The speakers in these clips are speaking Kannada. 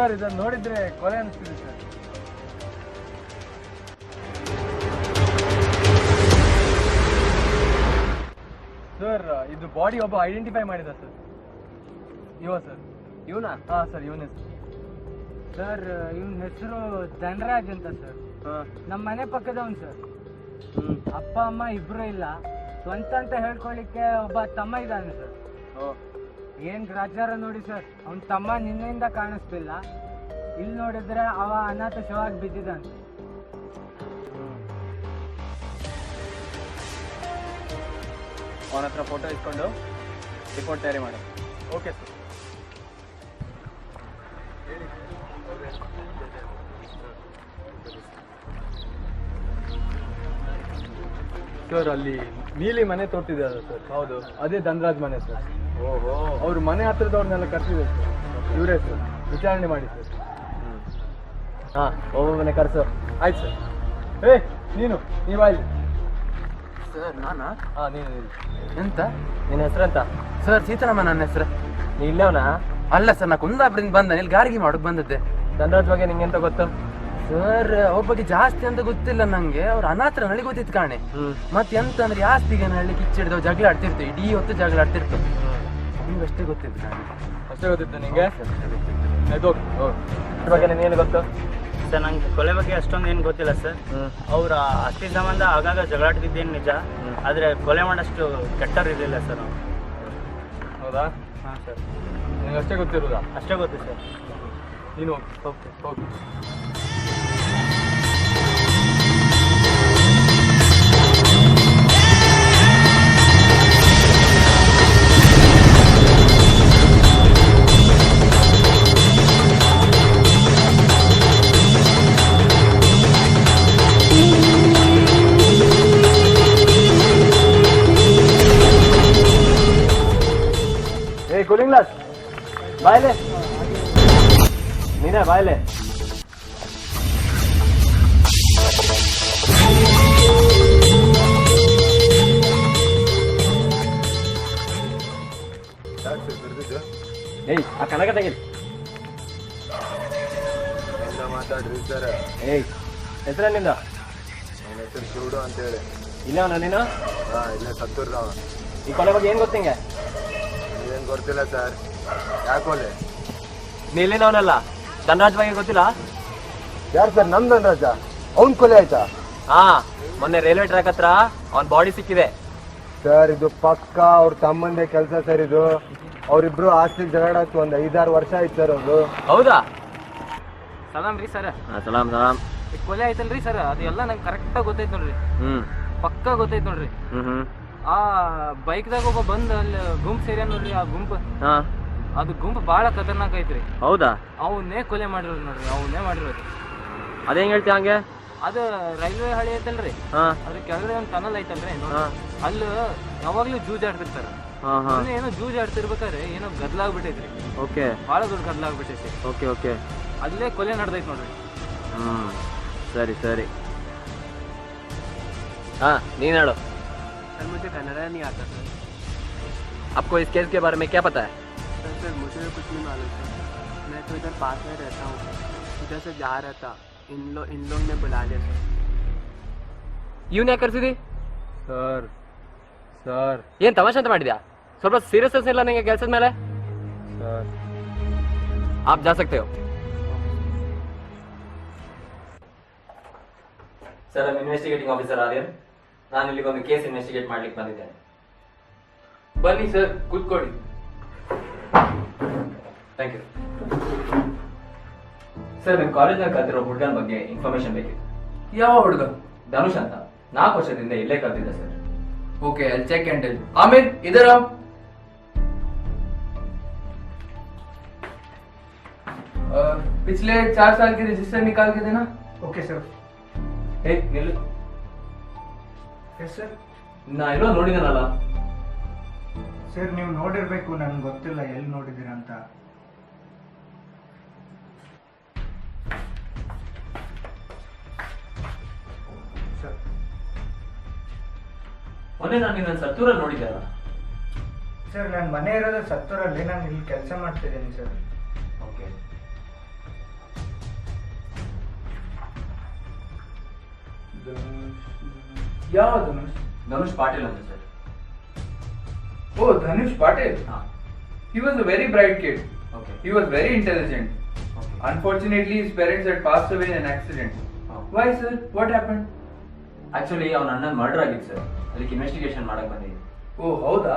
ಸರ್ ಇದನ್ನು ನೋಡಿದ್ರೆ ಕೊಲೆ ಅನಿಸ್ತಿದೆ ಸರ್. ಸರ್ ಇದು ಬಾಡಿ ಒಬ್ಬ ಐಡೆಂಟಿಫೈ ಮಾಡಿದ ಸರ್. ಸರ್ ಇವನಾ? ಹಾಂ ಸರ್ ಇವನೇ ಸರ್. ಇವನ ಹೆಸರು ಧನರಾಜ್ ಅಂತ ಸರ್. ನಮ್ಮ ಮನೆ ಪಕ್ಕದವನು ಸರ್. ಅಪ್ಪ ಅಮ್ಮ ಇಬ್ರು ಇಲ್ಲ, ಸ್ವಂತ ಅಂತ ಹೇಳ್ಕೊಳ್ಳಿಕ್ಕೆ ಒಬ್ಬ ತಮ್ಮ ಇದ್ದಾನೆ ಸರ್. ಏನ್ ಗ್ರಾಚಾರ ನೋಡಿ ಸರ್, ಅವನ ತಮ್ಮ ನಿನ್ನೆಯಿಂದ ಕಾಣಿಸ್ತಿಲ್ಲ, ಇಲ್ಲಿ ನೋಡಿದ್ರೆ ಅವ ಅನಾಥ ಶವವಾಗಿ ಬಿದ್ದಿದ್ದಾನೆ. ಅವನ ಹತ್ರ ಫೋಟೋ ಇಟ್ಕೊಂಡು ರಿಪೋರ್ಟ್ ತಯಾರಿ ಮಾಡಿ. Okay sir. ಸರ್ ಅಲ್ಲಿ ನೀಲಿ ಮನೆ ತೋರ್ತಿದ್ದಾರೆ ಸರ್. ಹೌದು, ಅದೇ ಧನರಾಜ್ ಮನೆ ಸರ್. ಓಹೋ, ಅವ್ರ ಮನೆ ಹತ್ರದವ್ರನ್ನೆಲ್ಲ ಕರ್ತಿದ್ದಾರೆ ಸರ್. ಇವರೇ ಸರ್, ವಿಚಾರಣೆ ಮಾಡಿ ಸರ್. ಹಾಂ, ಒಬ್ಬೊಬ್ಬನೇ ಕರ್ಸು. ಆಯ್ತು ಸರ್. ನೀವಾಯ್ಲಿ ಸರ್. ನಾನಾ? ಹಾಂ ನೀನು. ಎಂತ ನಿನ್ನ ಹೆಸರಂತ? ಸರ್ ಸೀತಾರಾಮ ನನ್ನ ಹೆಸರು. ನೀ ಇಲ್ಲವನಾ? ಅಲ್ಲ ಸರ್, ನಾ ಕುಂದಾಪುರದಿಂದ ಬಂದ, ಇಲ್ಲಿ ಗಾರಿಗೆ ಮಾಡೋಕೆ ಬಂದದ್ದೆ. ಧನರಾಜ್ ಬಗ್ಗೆ ನಿಂಗೆ ಎಂತ ಗೊತ್ತು? ಸರ್ ಅವ್ರ ಬಗ್ಗೆ ಜಾಸ್ತಿ ಅಂತ ಗೊತ್ತಿಲ್ಲ ನಂಗೆ. ಅವ್ರ ಅನಾಥರ ನಳಿ ಗೊತ್ತಿತ್ತು ಕಾಣೆ. ಮತ್ತೆ ಎಂತ ಅಂದ್ರೆ ಆಸ್ತಿಗೆ ನಳ್ಳಿ ಕಿಚ್ಚಿಡ್ದವ್ ಜಗಳ ಆಡ್ತಿರ್ತು, ಇಡೀ ಹೊತ್ತು ಜಗಳ ಆಡ್ತಿರ್ತು. ನಿಮ್ಗೆ ಅಷ್ಟೇ ಗೊತ್ತಿತ್ತು ಕಾಣೆ. ಅಷ್ಟೇ ಗೊತ್ತಿತ್ತು ನಿಂಗೆ? ಅದ್ರ ಬಗ್ಗೆ ನಿನ್ಗೇನು ಗೊತ್ತು? ಸರ್ ನಂಗೆ ಕೊಲೆ ಬಗ್ಗೆ ಅಷ್ಟೊಂದು ಏನು ಗೊತ್ತಿಲ್ಲ ಸರ್. ಅವ್ರ ಆಸ್ತಿ ಸಂಬಂಧ ಆಗಾಗ ಜಗಳಾಡ್ತಿದ್ದೇನು ನಿಜ, ಆದರೆ ಕೊಲೆ ಮಾಡೋಷ್ಟು ಕೆಟ್ಟವ್ರು ಇರಲಿಲ್ಲ ಸರ್ ನಾವು. ಹೌದಾ? ಹಾಂ ಸರ್. ನಿನಗೆ ಅಷ್ಟೇ ಗೊತ್ತಿರೋದಾ? ಅಷ್ಟೇ ಗೊತ್ತು ಸರ್. ನೀನು ಹೋಗಿ. ಕೂಲಿಂಗ್ ಗ್ಲಾಸ್ ಬಾಯ್ಲೆ, ನೀನೇ ಬಾಯ್ಲೆ. ಏಯ್ ಆ ಕನಕ ತೆಗೀರಿ. ಮಾತಾಡ್ರಿ ಸರ್. ಏಯ್ ಹೆಸರ ನಿಂದ? ನನ್ನ ಹೆಸರು ಶಿವಡು ಅಂತೇಳಿ. ಇಲ್ಲವನ ನೀನು? ಹಾಂ, ಇಲ್ಲೇ ಸತ್ತೂರ್ದವ. ಈ ಕೊಲೆ ಬಗ್ಗೆ ಏನು ಗೊತ್ತಿಂಗೆ? ಏನು ಗೊತ್ತಿಲ್ಲ ಸರ್. ಯಾಕೋಲೆ? ನೀ ಇಲ್ಲಿನವನಲ್ಲ, ಧನರಾಜ್ ಬಗ್ಗೆ ಗೊತ್ತಿಲ್ಲ? ಯಾರು ಸರ್? ನಮ್ ಧನರಾಜ? ಅವ್ನ್ ಕೊಲೆ ಆಯ್ತಾ? ಹಾ, ಮೊನ್ನೆ ರೈಲ್ವೆ ಟ್ರ್ಯಾಕ್ ಹತ್ರ ಅವನ್ ಬಾಡಿ ಸಿಕ್ಕಿದೆ ಸರ್. ಇದು ಪಕ್ಕ ಅವ್ರ ತಮ್ಮಂದೇ ಕೆಲಸ ಸರ್. ಇದು ಅವ್ರಿಬ್ರು ಆಸ್ತಿಗೆ ಜಗಳಾಡ್ತು, ಒಂದು 5-6 ವರ್ಷ ಆಯ್ತು ಸರ್ ಅವ್ರು. ಹೌದಾ? ಸಲಾಮ್ ರೀ ಸರ್. ಸಲಾಮ್ ಸಲಾಮ್. ಈ ಕೊಲೆ ಆಯ್ತಲ್ರಿ ಸರ್, ಅದೆಲ್ಲ ನಂಗೆ ಕರೆಕ್ಟಾಗಿ ಗೊತ್ತೈತೆ ನೋಡ್ರಿ. ಪಕ್ಕ ಗೊತ್ತೈತೆ ನೋಡ್ರಿ. ಆ ಬೈಕ್ದಾಗ ಒಬ್ಬ ಬಂದು ಅಲ್ಲಿ ಗುಂಪು ಸೇರ್ಯಾನ ನೋಡ್ರಿ. ಆ ಗುಂಪು, ಅದು ಗುಂಪು ಭಾಳ ಖತರ್ನಾಕ್ ಐತ್ರಿ. ಹೌದಾ? ಅವನ್ನೇ ಕೊಲೆ ಮಾಡಿರೋದು ನೋಡ್ರಿ, ಅವನ್ನೇ ಮಾಡಿರೋದು. ಅದೇ ಹೆಂಗ್ ಹೇಳ್ತೀಯ ಹಂಗೆ? ಅದು ರೈಲ್ವೆ ಹಳಿ ಐತಲ್ರಿ, ಅದ್ರ ಕೆಳಗಡೆ ಒಂದು ಟನಲ್ ಐತಲ್ರಿ, ಅಲ್ಲಿ ಯಾವಾಗ್ಲೂ ಜೂಜಾಡ್ತಿರ್ತಾರ. ಏನೋ ಜೂಜಾಡ್ತಿರ್ಬೇಕಾದ್ರೆ ಏನೋ ಗದ್ಲಾಗ್ಬಿಟ್ಟೈತ್ರಿ. ಓಕೆ, ಭಾಳ ದೊಡ್ಡ ಗದ್ಲಾಗ್ಬಿಟ್ಟೈತಿ. Okay okay. ಅಲ್ಲೇ ಕೊಲೆ ನಡೆದೈತೆ ನೋಡ್ರಿ. ಸರಿ ಸರಿ. ಹಾ, ನೀನ್ ಹೇಳು. सर मुझे कन्नड़ा नहीं आता सर. आपको इस केस के बारे में क्या पता है? सर मुझे कुछ नहीं मालूम सर. मैं तो इधर पास में रहता हूँ, इधर से जा रहा था, इन लोग ने बुला लिया सर. ಇವನ್ ಯಾಕೆ ಕರ್ಸಿದಿ? ಸರ್ ಸರ್ ಏನ್ ತಮಾಷೆ ಅಂತ ಮಾಡಿದ್ಯಾ? ಸ್ವಲ್ಪ ಸೀರಿಯಸ್ನೆಸ್ ಇಲ್ಲ ನಿಂಗೆ ಕೆಲಸದ ಮೇಲೆ? ಸರ್ आप जा सकते हो. ಸರ್, ನಾನು ಇನ್ವೆಸ್ಟಿಗೇಟಿಂಗ್ ಆಫೀಸರ್ ಆರ್ಯನ್. ನಾನು ಇಲ್ಲಿಗೆ ಒಂದು ಕೇಸ್ ಇನ್ವೆಸ್ಟಿಗೇಟ್ ಮಾಡ್ಲಿಕ್ಕೆ ಬಂದಿದ್ದೇನೆ. ಬನ್ನಿ ಸರ್, ಕೂತ್ಕೊಳ್ಳಿ. Thank you sir. ನಿಮ್ಮ ಕಾಲೇಜ್ನಲ್ಲಿ ಕಲ್ತಿರೋ ಹುಡುಗನ ಬಗ್ಗೆ ಇನ್ಫಾರ್ಮೇಶನ್ ಬೇಕಿತ್ತು. ಯಾವ ಹುಡುಗ? ಧನುಷ್ ಅಂತ, 4 ವರ್ಷದಿಂದ ಇಲ್ಲೇ ಕಲ್ತಿದ್ದೆ sir. Okay, I'll check and tell. Aamir इधर आओ. पिछले 4 साल के रजिस्टर निकाल के देना. Okay sir. ಹೇ ನಿಲ್ಲು. Yes sir. ನಾ ಎಲ್ಲೋ ನೋಡಿದನಲ್ಲ. ಸರ್ ನೀವು ನೋಡಿರ್ಬೇಕು, ನನ್ಗೆ ಗೊತ್ತಿಲ್ಲ ಎಲ್ಲಿ ನೋಡಿದ್ದೀರಾ ಅಂತ. ಸರ್ ಮೊನ್ನೆ ನಾನು ನಿನ್ನ ಸತ್ತೂರಲ್ಲಿ ನೋಡಿದ್ದೆ ಅಲ್ಲ? ಸರ್ ನನ್ನ ಮನೆ ಇರೋದು ಸತ್ತೂರಲ್ಲಿ, ನಾನು ಇಲ್ಲಿ ಕೆಲಸ ಮಾಡ್ತಿದ್ದೀನಿ ಸರ್. ಓಕೆ. ಯಾವ ಧನುಷ್? ಧನುಷ್ ಪಾಟೀಲ್ ಅಂತ ಸರ್. ಓ, ಧನುಷ್ ಪಾಟೀಲ್. ಹಾಂ. He was a very bright kid. Okay. He was very intelligent. Unfortunately, his parents had passed away in an accident. Oh. Why, sir? What happened? Actually ಅವ್ನ ಅಣ್ಣನ ಮರ್ಡರ್ ಆಗಿತ್ತು ಸರ್, ಅದಕ್ಕೆ ಇನ್ವೆಸ್ಟಿಗೇಷನ್ ಮಾಡಕ್ ಬಂದಿದ್ದೆ. ಓ, ಹೌದಾ?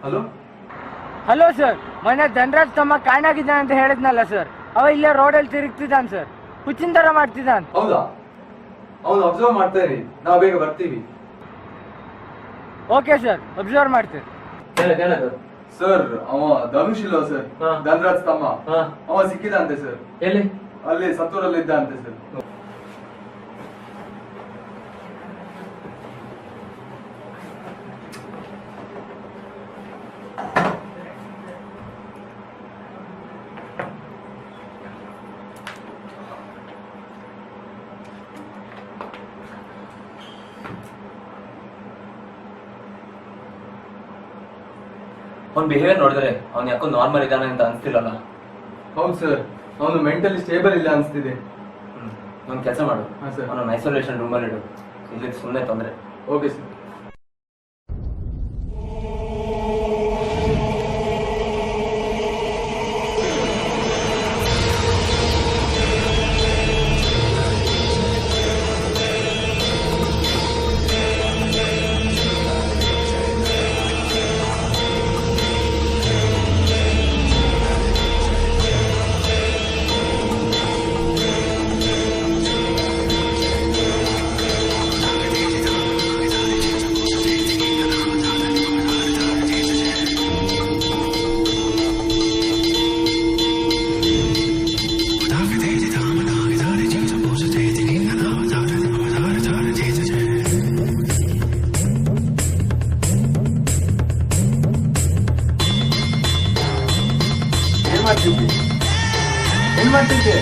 ಹಲೋ. ಹಲೋ ಸರ್, ಮೊನ್ನೆ ಧನರಾಜ್ ತಮ್ಮ ಕಾಣಾಗಿದ್ದಾನೆ ಅಂತ ಹೇಳಿದ್ನಲ್ಲ ಸರ್, ಅವ ಇಲ್ಲೇ ರೋಡಲ್ಲಿ ತಿರುಗ್ತಿದ್ದಾನೆ ಸರ್, ಹುಚ್ಚಿನ ಥರ ಮಾಡ್ತಿದ್ದಾನೆ. ಹೌದಾ? ಅವನು ಅಬ್ಸರ್ವ್ ಮಾಡ್ತಾ ಇರಿ, ನಾವು ಬೇಗ ಬರ್ತೀವಿ. ಓಕೆ ಸರ್, ಅಬ್ಸರ್ವ್ ಮಾಡ್ತೀನಿ. ಏನದು? ಸರ್, ಅವ ಧನುಷ್ ಇಲ್ಲ ಸರ್, ಹಾ. ಧನರಾಜ್ ತಮ್ಮ. ಹಾ. ಅವ ಸಿಕ್ಕಿದಂತೆ ಸರ್, ಎಲ್ಲಿ? ಅಲ್ಲಿ ಸತ್ತೂರಲ್ಲಿ ಇದ್ದ ಅಂತೆ ಸರ್. ಅವ್ನ ಬಿಹೇವಿಯರ್ ನೋಡಿದ್ರೆ ಅವ್ನು ಯಾಕೋ ನಾರ್ಮಲ್ ಇದ್ದಾನೆ ಅಂತ ಅನ್ಸ್ತಿಲ್ಲಲ್ಲ. ಹೌದು ಸರ್, ಅವನು ಮೆಂಟಲಿ ಸ್ಟೇಬಲ್ ಇಲ್ಲ ಅನ್ಸ್ತಿದೆ. ಒಂದು ಕೆಲಸ ಮಾಡು, ಹಾ ಸರ್. ಅವನನ್ನು ಐಸೋಲೇಷನ್ ರೂಮಲ್ಲಿ ಇಡು, ಇಲ್ಲಿ ಸುಮ್ಮನೆ ತೊಂದರೆ. Okay sir. ಏನ್ ಮಾಡ್ತಿದ್ದೆ?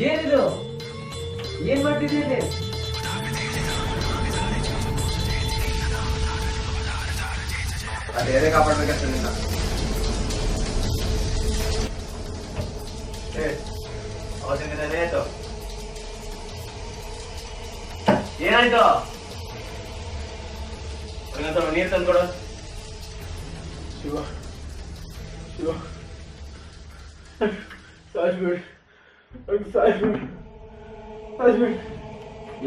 ಏನಿದು? ಏನ್ ಮಾಡ್ತಿದ್ದೀನಿ? ಅದೇ ಕಾಪಾಡ್ಬೇಕಂತ ನಿನ್ನ. ಏನಾಯ್ತು? ಸ್ವಲ್ಪ ನೀರು ತಂದ್ಕೊಡು. ಶಿವ, ಶಿವ, ಸಾಯಿಸ್ಬೇಡಿ, ಸಾಯಿಸ್ಬೇಡಿ, ಸಾಯಿಸ್ಬೇಡಿ.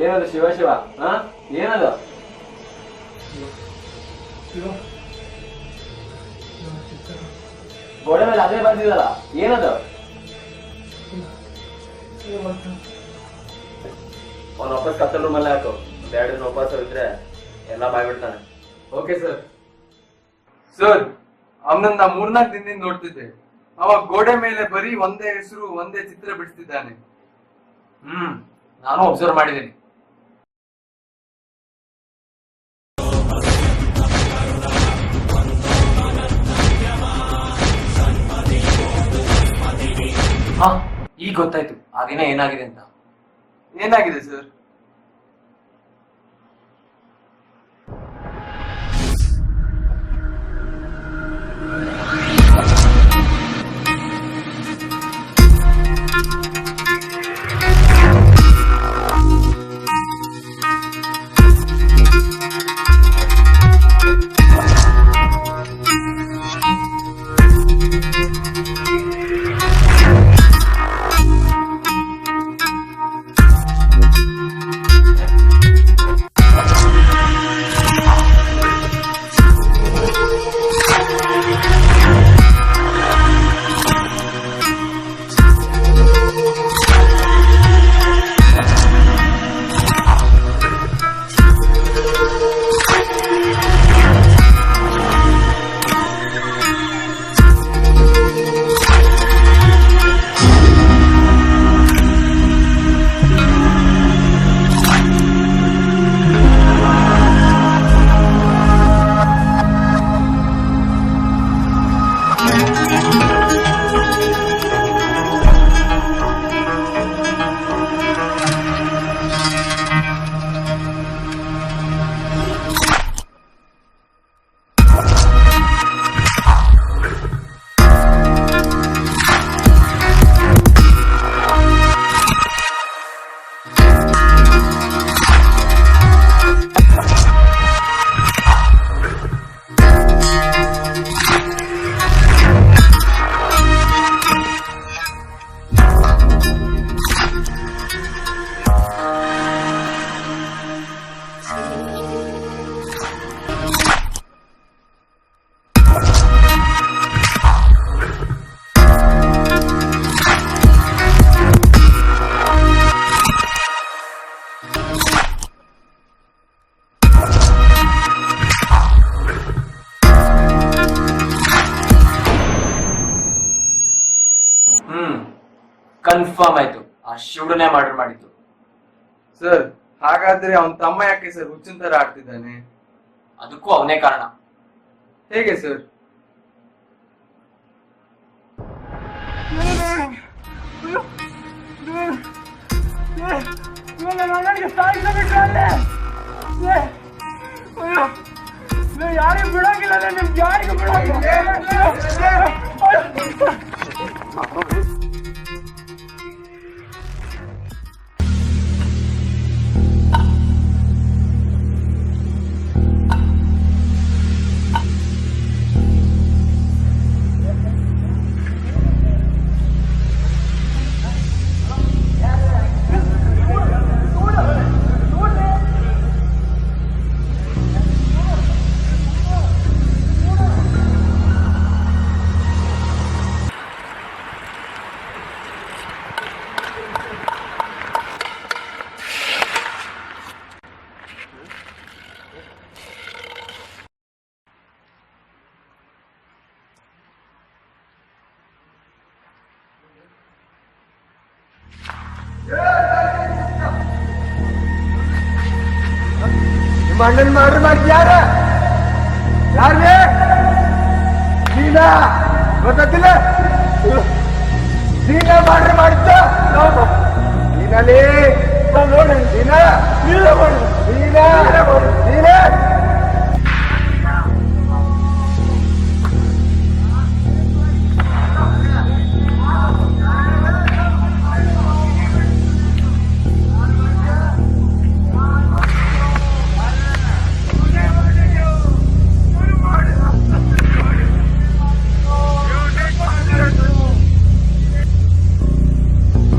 ಏನದು ಶಿವ ಶಿವ? ಹಾ, ಏನದು? ಶಿವ, ಗೋಡೆ ಮೇಲೆ ಅದೇ ಬರ್ತಿದಲ್ಲ, ಏನದು? ಅವ್ನ ವಾಪಸ್ ಕತ್ತಲ್ ರೂಮಲ್ಲೇ ಹಾಕು. 2 ದಿನ ವಾಪಸ್ ಇದ್ರೆ ಎಲ್ಲ ಬಾಯ್ಬಿಡ್ತಾನೆ. Okay sir. ಸರ್, ಅವನನ್ನ 3-4 ದಿನದಿಂದ ನೋಡ್ತಿದ್ದೆ. ಅವ ಗೋಡೆ ಮೇಲೆ ಬರೀ ಒಂದೇ ಹೆಸರು, ಒಂದೇ ಚಿತ್ರ ಬಿಡಿಸ್ತಿದ್ದಾನೆ. ನಾನು ಅಬ್ಸರ್ವ್ ಮಾಡಿದ್ದೀನಿ. ಈಗ ಗೊತ್ತಾಯ್ತು ಆ ದಿನ ಏನಾಗಿದೆ ಅಂತ. ಏನಾಗಿದೆ ಸರ್? ಕನ್ಫರ್ಮ್ ಆಯ್ತು, ಆ ಶಿವಡನ್ನೇ ಮರ್ಡರ್ ಮಾಡಿದ್ದು. ಸರ್, ಹಾಗಾದ್ರೆ ಅವನ ತಮ್ಮ ಯಾಕೆ ಸರ್ ಹುಚ್ಚಿನ ತರ ಆಡ್ತಿದ್ದಾನೆ? ಅದಕ್ಕೂ ಅವನೇ ಕಾರಣ. ಹೇಗೆ ಸರ್? ಯಾರಿಗೂ ಬಿಡೋಗಿಲ್ಲ, ನಿಮ್ಗೆ ಯಾರಿಗೂ ಬಿಡೋಗಿಲ್ಲ. ನಿಮ್ಮ ಅಣ್ಣನ ಮಾಡ್ರಿ ಯಾರ ಯಾರೇ ನೀನಾ ಗೊತ್ತಿಲ್ಲ? ನೀನಾ ಮಾಡ್ರಿ ಮಾಡಿದ್ದ ನೀನಲ್ಲಿ ನೋಡಿ ನೀನಾ ನೀನಾ ನೀನೇ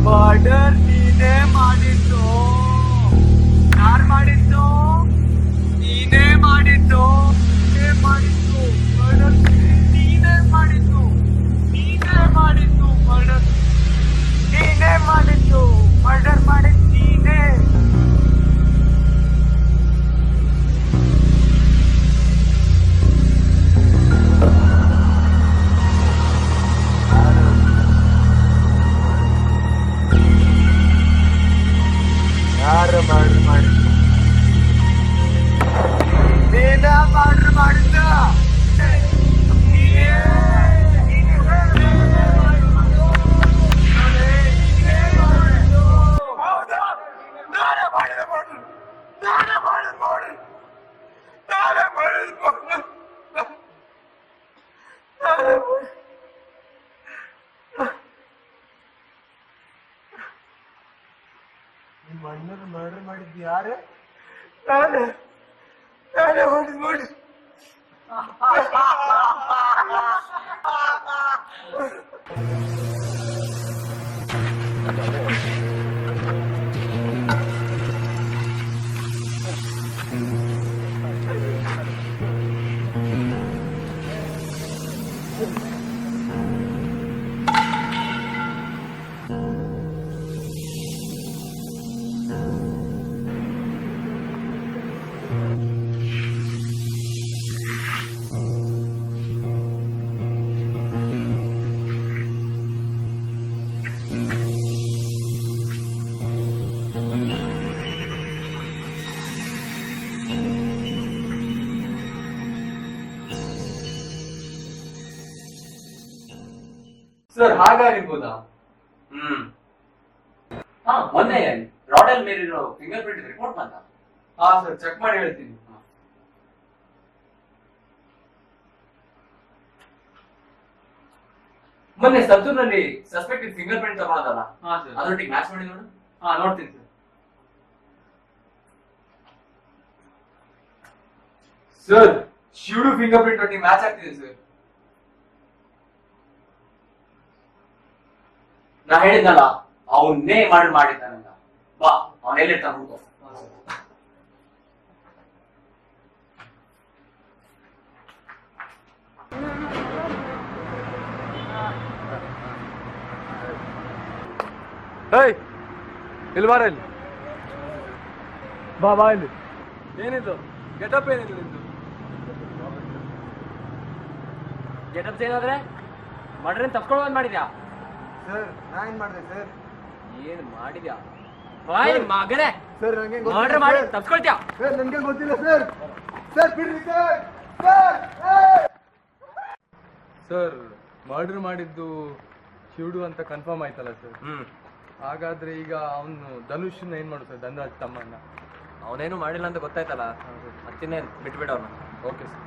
ಮರ್ಡರ್ ನೀನೇ ಮಾಡಿದ್ದು. ಯಾರು ಮಾಡಿದ್ದು? ನೀನೇ ಅಣ್ಣನ ಮರ್ಡರ್ ಮಾಡಿದ್ದು ಯಾರೇ? ನಾನೇ ಮಾಡಿ ಸರ್ ಹಾಗಾಗಿರ್ಬೋದಾ? ಮೊನ್ನೆ ರಾಡಲ್ ಮೇಲಿರೋ ಫಿಂಗರ್ ಪ್ರಿಂಟ್ ರಿಪೋರ್ಟ್ ಬಂತ. ಹಾ ಸರ್, ಚೆಕ್ ಮಾಡಿ ಹೇಳ್ತೀನಿ. ಮೊನ್ನೆ ಸತ್ತೂರ್ನಲ್ಲಿ ಸಸ್ಪೆಕ್ಟ್ ಫಿಂಗರ್ ಪ್ರಿಂಟ್ ತಗೊಳೋದಲ್ಲ, ಹಾ ಸರ್. ಅದರೊಟ್ಟಿಗೆ ಮ್ಯಾಚ್ ಮಾಡಿ ನೋಡು. ಹಾ, ನೋಡ್ತೀನಿ ಸರ್. ಸರ್, ಶಿವಡು ಫಿಂಗರ್ ಪ್ರಿಂಟ್ ಒಟ್ಟಿಗೆ ಮ್ಯಾಚ್ ಆಗ್ತಿದೆ ಸರ್. ನಾ ಹೇಳಿದ್ನಲ್ಲ, ಅವನ್ನೇ ಮಾಡಿದ್ದಾನಂತ. ಬಾ, ಅವನೆಲ್ಲಿರ್ತಾನ ಹುಡ್ಕೋ. ಹೇಯ್, ಇಲ್ಲಿ ಬಾರ ಇಲ್ಲಿ. ಬಾ ಇಲ್ಲಿ. ಏನಿದು ಗೆಟಪ್? ಏನಿದು ನಿಂದು ಗೆಟಪ್ ಏನಾದ್ರೆ ಮಾಡ್ರೆ ತಪ್ಸ್ಕೊಳ್ಳೋದು ಮಾಡಿದ್ಯಾ? ಸರ್, ನಾನೇನ್ ಮಾಡಿದೆ ಸರ್? ಏನ್ ಮಾಡಿದ್ಯಾ? ಮಗನೇ, ಸರ್ ನನಗೆ ಮರ್ಡರ್ ಮಾಡಿ ತಪ್ಸ್ಕೊಳ್ತೀಯಾ? ಸರ್ ನನಗೆ ಗೊತ್ತಿಲ್ಲ ಸರ್. ಸರ್ ಬಿಡ್ರಿ ಸರ್. ಸರ್ ಸರ್, ಮರ್ಡರ್ ಮಾಡಿದ್ದು ಶಿವಡು ಅಂತ ಕನ್ಫರ್ಮ್ ಆಯ್ತಲ್ಲ ಸರ್. ಹಾಗಾದ್ರೆ ಈಗ ಅವನು ಧನುಷ್ನ ಏನ್ ಮಾಡು ಸರ್, ಧನರಾಜ್ ತಮ್ಮನ್ನ? ಅವನೇನು ಮಾಡಿಲ್ಲ ಅಂತ ಗೊತ್ತಾಯ್ತಲ್ಲ, ಮತ್ತಿನ್ನೇನು ಬಿಟ್ಬಿಡ ಅವನು. Okay sir.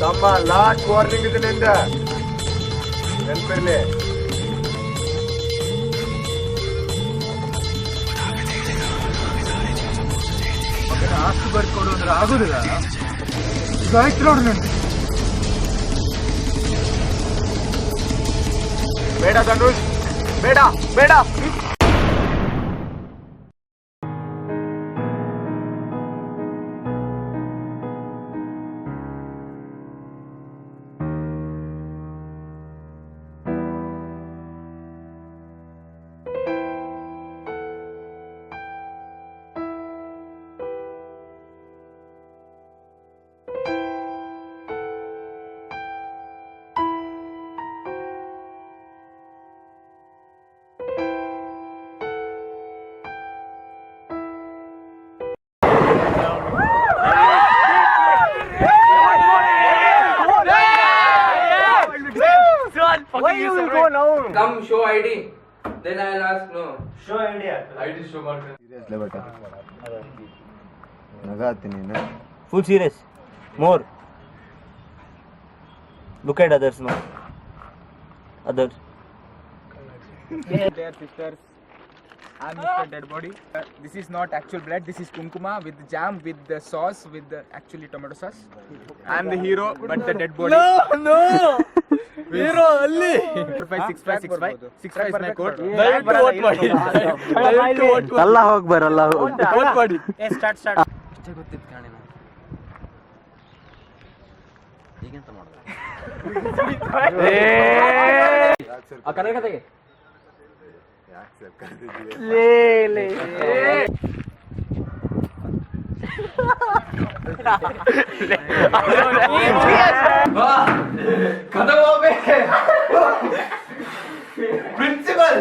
ತಮ್ಮ ಲಾಸ್ಟ್ ವಾರ್ನಿಂಗ್ ಇದೆ ನಿಂದ, ನೆನಪಿರ್ಲಿ. ಆಸ್ತಿ ಬರ್ಕೊಡು ಅಂದ್ರೆ ಆಗುದಿಲ್ಲ. ಆಯ್ತು ನೋಡು ನಂಗೆ. ಬೇಡ ಧನುಷ್, ಬೇಡ ಬೇಡ. Why you will go now? Come show ID. Then I'll ask no. Show idea ID show ಮಾಡ್ತೀನಿ. ನಗಾತಿ ನೀನು. Full serious. More. Look at others now. Others. Dear sisters, I'm Mr. Dead Body. This is not actual blood. This is kunkuma with jam, with the sauce, with the actually tomato sauce. I'm the hero, but the dead body. No hero ಅಲ್ಲಿ 6 5 my code. ದಯವಿಟ್ಟು vote ಮಾಡಿ. ದಯವಿಟ್ಟು vote ಮಾಡಿ. ಅಲ್ಲ ಹೋಗಿ ಬರಲ್ಲ. vote ಮಾಡಿ. ಸ್ಟಾರ್ಟ್ ಅಷ್ಟೇ ಗೊತ್ತಿತ್ತು ಕಾಣೆ ನಾನು. ಈಗೆಂತ ಮಾಡೋದು? ಆ ಕನ್ನಡ ಕತೆಗೆ ಪ್ರಿನ್ಸಿಪಲ್